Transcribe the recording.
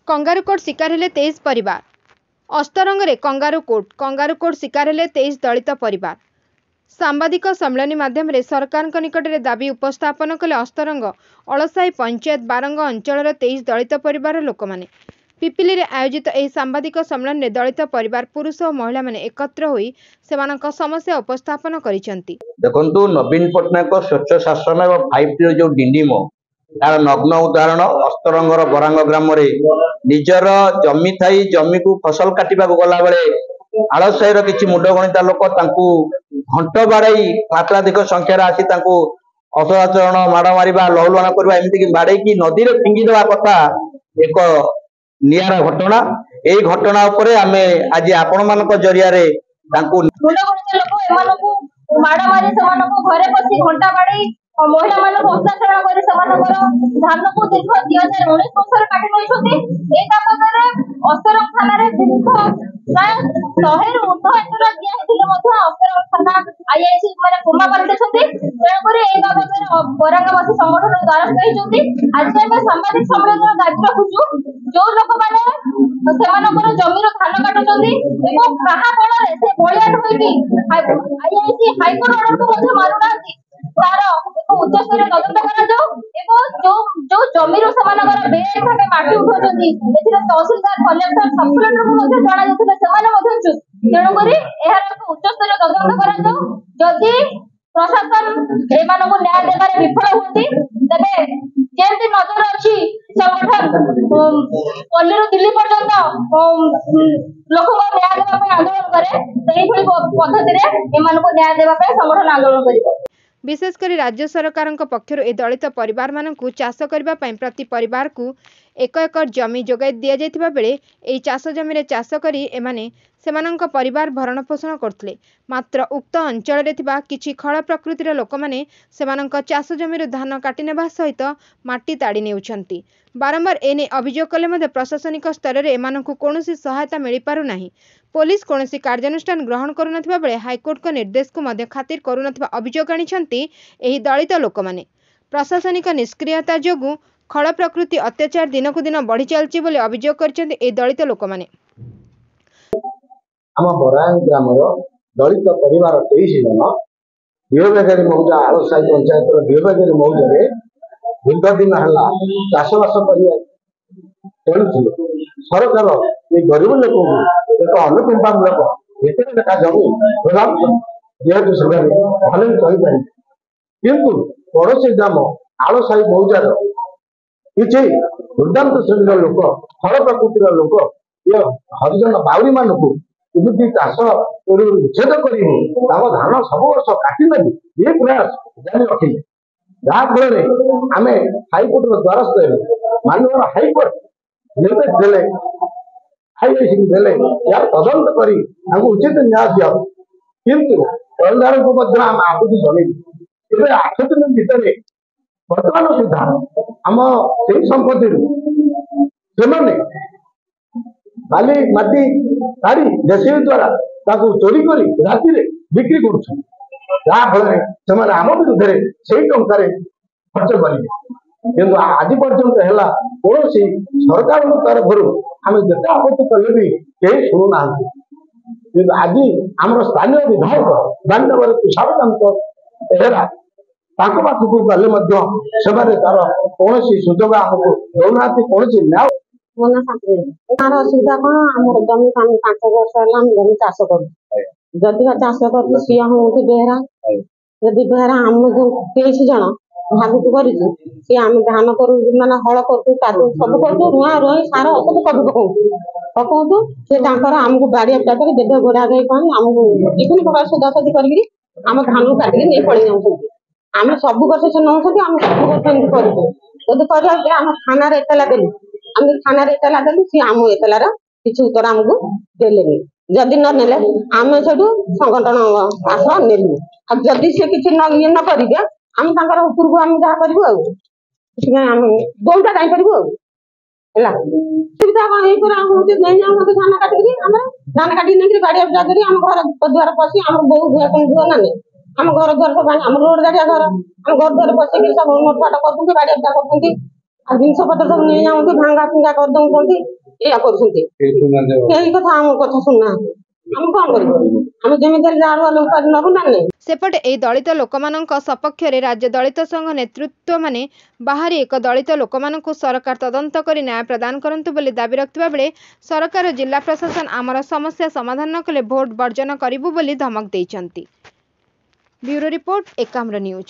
Kangaroo court शिकार हेले 23 परिवार। अस्तरंगे कंगारू कोर्ट शिकार हेले 23 दलित परिवार। सांबादिक सम्मेलन माध्यम सरकार निकट में दाबी उपस्थापन कले अस्तरंग अलसाई पंचायत बारंग अंचल 23 दलित परिवार लोक मैंने। पिपिली रे आयोजित यह सांबादिक सम्मेलन में दलित परिवार पुरुष और महिला माने एकत्र होई सेमानक समस्या उपस्थापन करिसेंती। देखंतु नवीन पटनायक स्वच्छ शासन और 5T जो डिंडिम तार नग्न उदाहरण अस्तरंगर बरांग ग्राम रे निजर जमी थाई जमी को फसल काटिबा गला बेले आलसाईर किछि मुंड गणिता लोक तांकू घंट बाड़ाई मात्राधिक संख्यार आसी तांकू असदाचरण माड़ मारिबा लहुलुहाण करबा एमिति कि बाड़े कि नदी रे फिंगी देवा कथा एक नियारा घटना। एई घटना उपरे आमे आज आपण मानक जरिया रे तांकू मुंड गणिता लोक एमानकू माड़ मारी समानकू घरे बसी घंटा बाड़ाई महिला मानक अत्याचार कर धान को दीर्घ 2019 वर्ष काटि नहीं बाबद अस्तरंग थाना दीर्घ प्राय 100 ऊर्ध एतला दिया अस्तरंग थाना आईआईसी माने कोमा पालटे तेणुक बाबद बरांगवासी संगठन द्वारस्थ होती। आज आम सामाजिक सम्मेलन दाबी रखुचु जो लोक मैंने जमीर धान काटुंट कहा बल से बलियाट आईआईसी हाइकोर्ट अर्डर को मानुना तार एक उच्चस्तरीय तदंत जो जमीर से बेआईन माटी उठाऊँ तहसिलदार कलेक्टर सब कलेक्टर जनाई तेणुक एक उच्चस्तरीय तदंत जदि प्रशासन एम न्याय देवे विफल होती तेरे जमी नजर अच्छी संगठन पल्ली दिल्ली पर्यंत लोक न्याय देवाई आंदोलन करे पद्धति एम न्याय देवाई संगठन आंदोलन कर। विशेषकर राज्य सरकार पक्षर ए दलित परिवार मानक चाष करने प्रति परिवार को 1 एकर जमी जोगाई दि जाइथिबा बेले एई चाष जमी रे चाष करी एमाने सेमानंक परिवार भरण पोषण करथिले। मात्र उक्त अंचल रे थिबा किछि खळ प्रकृतिर लोक माने सेमानंक चाष जमी धान काटि नेबा सहित माटी ताड़ी नेउछंती। बारंबार एने अभियोग कले मध्य प्रशासनिक स्तर रे एमानंकु कोनोसी सहायता मिली पारु नाही। पुलिस कोनोसी कार्यानुष्ठान ग्रहण करू नथिबा बेले हाईकोर्ट को निर्देश को मध्य खातिर करू नथिबा अभियोग आनिछंती एही दलित लोक माने। प्रशासनिक निष्क्रियता जोगु खळ प्रकृति अत्याचार दिन को दिन बढ़ी चलछि बोली अभियोग करछंती ए दलित लोक माने। आम बरांग ग्रामर दलित परिवार 23 जन बिहबेगारी मौजा आलसाई पंचायत बिहबेगारी मौजा दीर्घ दिन है चाषबास कर सरकार ये गरीब लोक एक अनुकंपामूलक एत लेखा जमी प्रदान जेहेतु से भले चली पारे किंतु पड़ोसी ग्राम आलसाई मौजार किसी दुर्दांत श्रेणी लोक फल प्रकृतिर लोक ये हरिजन बाउरी मानक एमती चाष उच्छेद कर धान सब वर्ष काटि नेबी ये प्रयास जारी रखिले जहाँफल आम हाईकोर्ट द्वारस्थ माननीय हाईकोर्ट निर्देश देले आईआईसी देले यार तदंत कर उचित न्याय दिया किंतु तहसीलदार को आम आगुक जनइबू 8 दिन भितर वर्तमान सुधा आम से संपत्ति से बाली माटी काढ़ी जेसीबी द्वारा चोरी कर राति बिक्री कर आम विरुद्ध से टंकार खर्च करेंगे किंतु आज पर्यंत है कौन सरकार तरफ आम जिते आपत्ति कले भी कहीं शुणुना किंतु आज आम स्थानीय विधायक दानवर तुषारकांत बेहेरा पाखक गले तार कौन सुजोग आमको दौना कौन न्याय तार असुविधा कौन आम जमी 5 वर्ष है जमी चाष कर जदि चाष कर सी हूँ बेहरा जदि बेहरा आम जो 23 जन भागुक कर आम धान करू माने हल करूँ कादू सब करूँ रुआ रुई सार सब कभी पकाऊ सी आमको बाड़िया टाइम देवे गोड़ा गई कौन आमको विभिन्न प्रकार सदासदी करम धान काटिक नहीं पड़े जाऊँ आम सब वर्ष से नौ आम सब वर्ष करूँ जदि आम थाना एतला देलु आम थाना एतला देलु सी आम एतलार किसी उत्तर आमको देले जदि न नेले आम से संगठन आस नेलु जदि से किसी ये न करेंगे आम उपरको आम जहाँ करूँ आम दौड़ा कहीं करूँ सुविधा कौन धान काटिकी धान काटिक नहीं गाड़ी जाकर आम घर द्वार पशि आम बहु धुआ ना नहीं आम घर द्वार सब आम रोड गाड़िया घर आम घर द्वार पशिक सब नोटफाट कर गाड़ी करते ଜିନିଷ ପତ୍ର ସବୁ ନେଇଯାଉଛନ୍ତି, ଭାଙ୍ଗା ଫିଙ୍ଗା କରିଦଉଛନ୍ତି, ଏଇଆ କରୁଛନ୍ତି। କେହି କଥା ଆମ କଥା ଶୁଣୁନାହାନ୍ତି। ଆମେ କଣ କରିବୁ? ଆମେ ଯେମିତି ହେଲେ ଯାହା ହେଲେ ଉପାଧି ନବୁ ନା ନାହିଁ। ସେପଟେ ଏହି ଦଳିତ ଲୋକମାନଙ୍କ ସପକ୍ଷରେ ରାଜ୍ୟ ଦଳିତ ସଂଘ ନେତୃତ୍ୱମାନେ ବାହାରି ଏକ ଦଳିତ ଲୋକମାନଙ୍କୁ ସରକାର ତଦନ୍ତ କରି ନ୍ୟାୟ ପ୍ରଦାନ କରନ୍ତୁ ବୋଲି ଦାବି ରଖିଥିବା ବେଳେ ସରକାର ଓ ଜିଲ୍ଲା ପ୍ରଶାସନ ଆମର ସମସ୍ୟା ସମାଧାନ ନ କଲେ ଭୋଟ ବର୍ଜନ କରିବୁ ବୋଲି ଧମକ ଦେଇଛନ୍ତି। Bureau report, Ekamra news.